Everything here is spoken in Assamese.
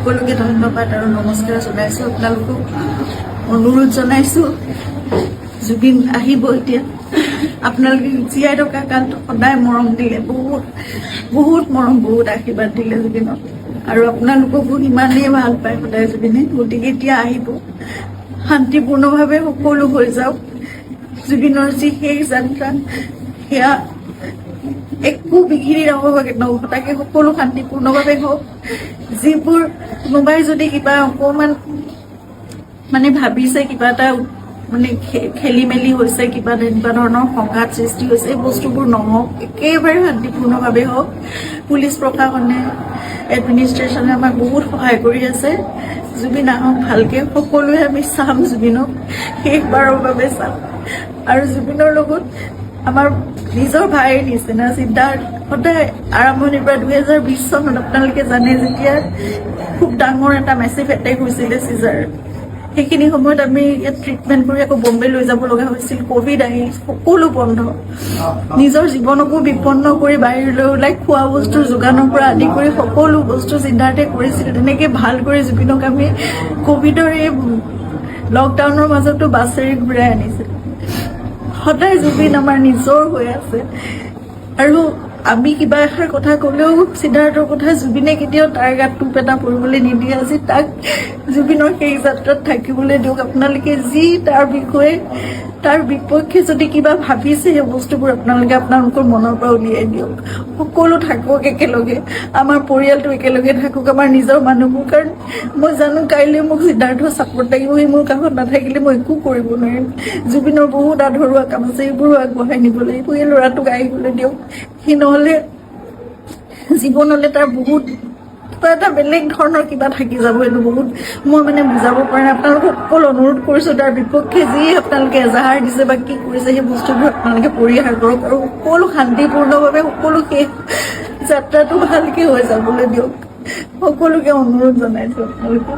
সকলোকে ধন্যবাদ আৰু নমস্কাৰ জনাইছোঁ। আপোনালোকক অনুৰোধ জনাইছোঁ, জুবিন আহিব এতিয়া। আপোনালোকে জীয়াই থকা কালটো সদায় মৰম দিলে, বহুত বহুত মৰম, বহুত আশীৰ্বাদ দিলে জুবিনক, আৰু আপোনালোককো ইমানেই ভাল পায় সদায় জুবিনে। গতিকে এতিয়া আহিব, শান্তিপূৰ্ণভাৱে সকলো হৈ যাওক। জুবিনৰ যি শেষ যাত্ৰা, সেয়া একো বিঘিনি নঘটাকে সকলো শান্তিপূৰ্ণভাৱে হওক। যিবোৰ কোনোবাই যদি কিবা অকণমান ভাবিছে, কিবা এটা খেলি মেলি হৈছে, কিবা তেনেকুৱা ধৰণৰ সংঘাত সৃষ্টি হৈছে, এই বস্তুবোৰ নহওক, একেবাৰে শান্তিপূৰ্ণভাৱে হওক। পুলিচ প্ৰশাসনে, এডমিনিষ্ট্ৰেশ্যনে আমাক বহুত সহায় কৰি আছে। জুবিন আহক ভালকে, সকলোৱে আমি চাম, জুবিনক শেষবাৰৰ বাবে চাম। আৰু জুবিনৰ লগত আমাৰ নিজৰ ভাইৰ নিচিনা সিদ্ধাৰ্থ সদায় আৰম্ভণিৰ পৰা 2020 চনত আপোনালোকে জানে, যেতিয়া খুব ডাঙৰ এটা মেচিভ এটেক হৈছিলে চিজাৰ, সেইখিনি সময়ত আমি ইয়াত ট্ৰিটমেণ্ট কৰি আকৌ বম্বে লৈ যাব লগা হৈছিল। কোভিড আহিল, সকলো বন্ধ, নিজৰ জীৱনকো বিপন্ন কৰি বাহিৰলৈ ওলাই খোৱা বস্তুৰ যোগানৰ পৰা আদি কৰি সকলো বস্তু সিদ্ধাৰ্থে কৰিছিল। তেনেকে ভাল কৰি জুবিনক আমি কোভিডৰ এই লকডাউনৰ মাজতো বাছেৰে ঘূৰাই আনিছিল। সদায় জুবিন আমাৰ নিজৰ হৈ আছে। আৰু আমি কিবা এষাৰ কথা ক'লেও সিদ্ধাৰ্থৰ কথা জুবিনে কেতিয়াও তাৰ গাত টোপ এটা পৰিবলৈ নিদিয়ে। আজি তাক জুবিনৰ সেই যাত্ৰাত থাকিবলৈ দিয়ক। আপোনালোকে যি তাৰ বিষয়ে, তাৰ বিপক্ষে যদি কিবা ভাবিছে, সেই বস্তুবোৰ আপোনালোকে আপোনালোকৰ মনৰ পৰা উলিয়াই দিয়ক। সকলো থাকক একেলগে, আমাৰ পৰিয়ালটো একেলগে থাকক, আমাৰ নিজৰ মানুহবোৰ। কাৰণ মই জানো কাইলৈ মোক সিদ্ধাৰ্থৰ ছাপোৰ্ট লাগিব, সি মোৰ কাষত নাথাকিলে মই একো কৰিব নোৱাৰিম। জুবিনৰ বহুত আধৰুৱা কাম আছে, এইবোৰো আগবঢ়াই নিব লাগিব। এই ল'ৰাটোক আহিবলৈ দিয়ক। সি নহ'লে জীৱনলৈ তাৰ বহুত কিবা এটা বেলেগ ধৰণৰ কিবা থাকি যাব। এইটো বহুত মই বুজাব পৰা নাই। আপোনালোকক সকলো অনুৰোধ কৰিছোঁ, তাৰ বিপক্ষে যি আপোনালোকে এজাহাৰ দিছে বা কি কৰিছে, সেই বস্তুবোৰ আপোনালোকে পৰিহাৰ কৰক আৰু সকলো শান্তিপূৰ্ণভাৱে সকলো শেষ যাত্ৰাটো ভালকে হৈ যাবলৈ দিয়ক। সকলোকে অনুৰোধ জনাইছোঁ আপোনালোকে।